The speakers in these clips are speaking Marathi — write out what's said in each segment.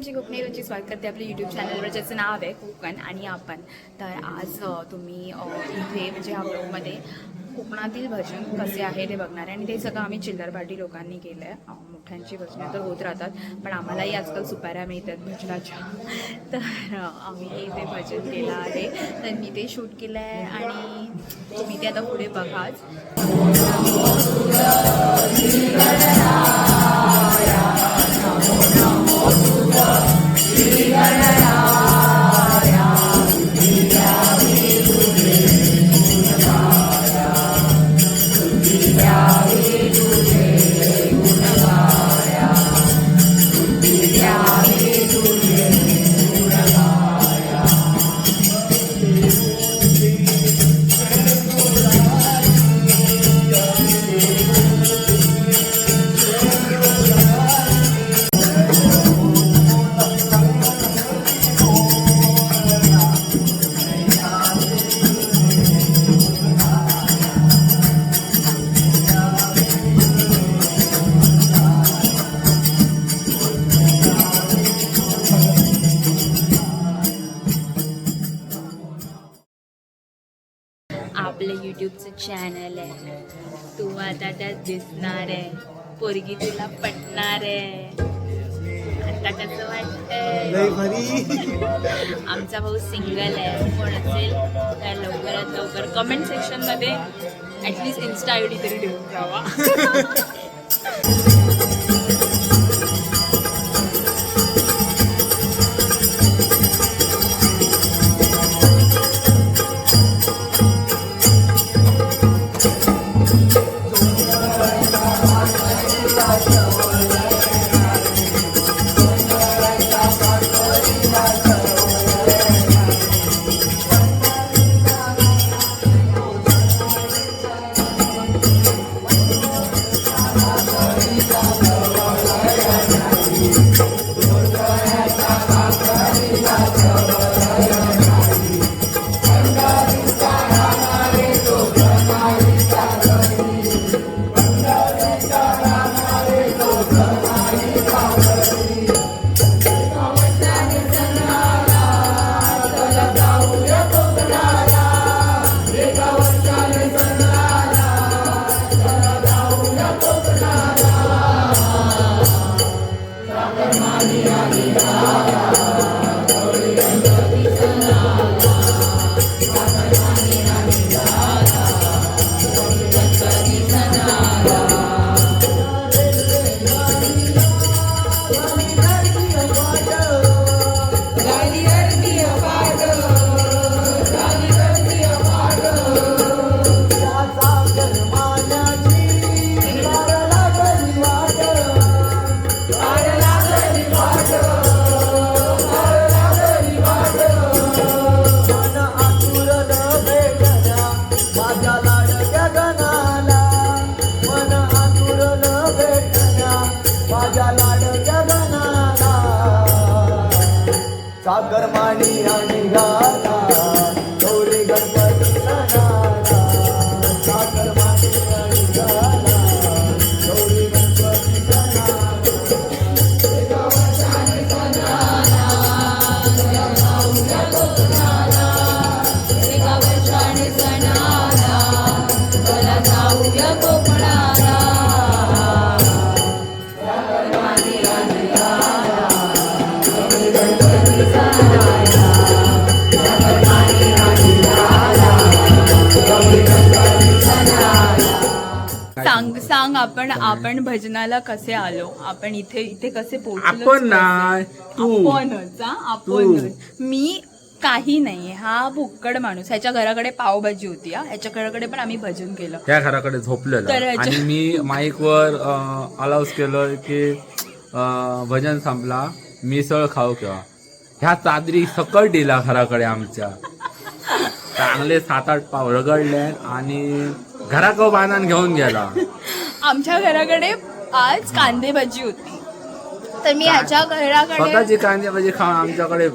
तुमची कोकणी रुची स्वागत करते आपल्या यूट्यूब चॅनलवर, ज्याचं नाव आहे कोकण आणि आपण. तर आज तुम्ही इथे म्हणजे ह्या ब्लॉगमध्ये कोकणातील भजन कसे आहे ते बघणार आहे. आणि ते सगळं आम्ही चिल्लरपाटी लोकांनी केलं आहे. मोठ्यांची भजनं तर होत राहतात, पण आम्हालाही आजकाल सुपाऱ्या मिळतात भजनाच्या. तर आम्ही इथे भजन केलं आहे, तर मी ते शूट केलं आहे आणि तुम्ही ते आता पुढे बघाच. आपलं यूट्यूबचं चॅनल आहे, तू आता त्यात दिसणार आहे, पोरगी तुला पटणार आहे. आता कसं वाटतंय? आमचा भाऊ सिंगल आहे, कोण असेल तर लवकरात लवकर कमेंट सेक्शनमध्ये ॲटलिस्ट इन्स्टा आय डी तरी देऊन जावा. सागर माणी आणि गाला गौरी गणपती सणाला, सागर माणी आणि गाला गौरी गणपती सणाला. सांग आपण भजनाला कसे आलो, आपण इथे कसे पोहोचलो? आपण ना आपणच मी काही नाही. हा भुक्कड माणूस, ह्याच्या घराकडे पावभाजी होती. ह्याच्या घराकडे पण आम्ही भजन केलं. त्या घराकडे झोपलेलं आणि मी माईकवर अलाउन्स केलं की भजन संपला, मिसळ खाऊ किंवा ह्या चादरी सकट दिला घराकडे आमच्या. चांगले 7-8 पाव रगडले आणि घराकडे बांधून घेऊन गेला. आमच्या घराकडे आज कांदे भाजी होती, तर मी ह्याच्या घराकडे स्वतःची कांदे भाजी खाऊन आमच्याकडे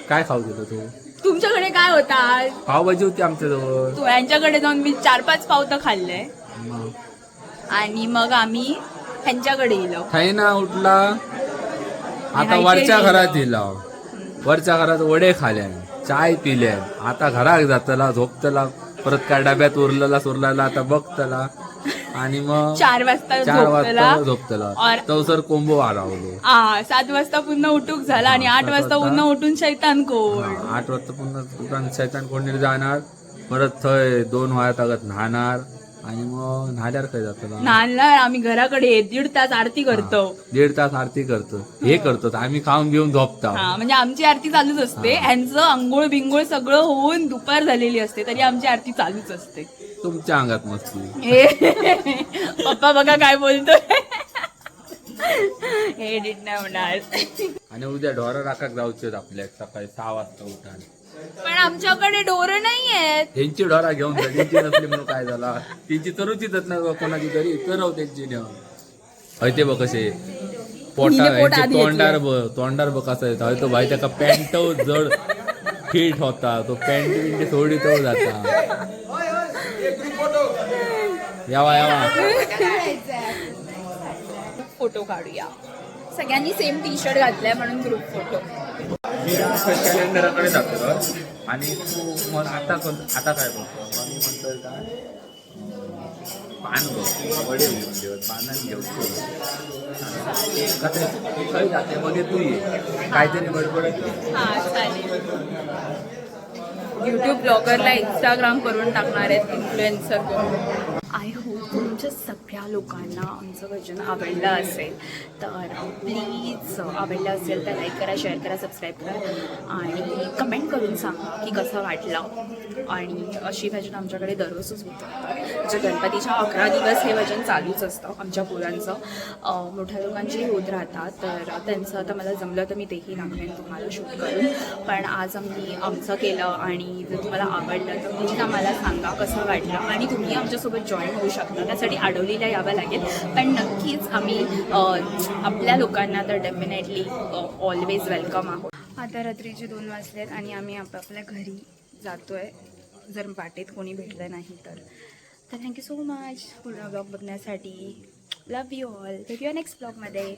काय खाऊ देतो तू? तुमच्याकडे काय होता? पावभाजी होती आमच्याजवळ. तू यांच्याकडे जाऊन मी 4-5 पाव तर खाल्ले आणि मग आम्ही ह्यांच्याकडे गेलो. ना उठला आता वरच्या घरात दिला, वरच्या घरात वडे खाल्यान, चाय पिल्यान, आता घरात जातला, झोपतला, परत काय डब्यात उरलेला आता बघतला आणि मग 4 वाजता 4 झोपतला. वाजता झोपतला. और चौसर कोंबो हरवलो. 7 वाजता पुन्हा उठूक झाला आणि 8 वाजता पुन्हा उठून शैतान कोण. 8 वाजता पुन्हा शैतान कोणीर जाणार, परत थंय 2 वाजता न्हाणार आणि मग न्हाल्यार काय जातला. नानला आम्ही घराकडे 1.5 तास आरती करतो. 1.5 तास आरती करतो, हे करतो आम्ही खाऊन घेऊन झोपता. हा म्हणजे आमची आरती चालूच असते. यांचं अंघोळ बिंगोळ सगळं होऊन दुपार झालेली असते तरी आमची आरती चालूच असते. तुमच्या अंगात मस्ती. पप्पा बघा काय बोलतोय. हे डिट नाही होणार. आणि उद्या ढोरं राखाक जाऊचे आपल्या सकाळी 6 वाजता उठान. पण आमच्याकडे डोरं नाही आहेत. त्यांची ढोरा घेऊन जा, त्यांची नसली म्हणून काय झाला, त्यांची तरुचीच ना कोणाची तरी तरव त्यांची नेऊन. हय ते बघ कसे हिने पोट आधी तोंडार बघ कसं येतं. हय तो भाई त्याका पॅन्ट जड फिट होता, तो पॅन्ट बिंट सोडी तो जाता. यावा फोटो काढूया. सगळ्यांनी सेम टी शर्ट घातलाय म्हणून ग्रुप फोटो. मी कॅलेंडरकडे जातो आणि तू मला आता काय बघतो, मी म्हणतोय काय पान बघ, वडे घेऊन ठेवत, पानाने घेऊन खरी जाते मध्ये तू ये काहीतरी बडबडत. हा चालेल. युट्यूब ब्लॉगरला इंस्टाग्राम करून टाकणार आहेत, इन्फ्लुएन्सर करून. आय होप तुमच्या सगळ्या लोकांना आमचं भजन आवडलं असेल. तर प्लीज आवडलं असेल तर लाईक करा, शेअर करा, सबस्क्राईब करा आणि कमेंट करून सांगा की कसं वाटलं. आणि अशी भजन आमच्याकडे दररोजच होतं. म्हणजे गणपतीच्या 11 दिवस हे भजन चालूच असतं आमच्या पोरांचं. मोठ्या लोकांची होत राहतात, तर त्यांचं आता मला जमलं तर मी तेही दाखवेन तुम्हाला शूट करून. पण आज आम्ही आमचं केलं आणि जर तुम्हाला आवडलं तर प्लीज आम्हाला सांगा कसं वाटलं. आणि तुम्ही आमच्यासोबत जॉईन होऊ शकता, त्यासाठी आडवलीला यावं लागेल. पण नक्कीच आम्ही आपल्या लोकांना तर डेफिनेटली ऑलवेज वेलकम आहोत. आता रात्रीचे 2 वाजलेत आणि आम्ही आपापल्या घरी जातोय, जर वाटेत कोणी भेटलं नाही तर. थँक्यू सो मच पूर्ण ब्लॉग बघण्यासाठी. Love you all. भेटूया नेक्स्ट ब्लॉगमध्ये.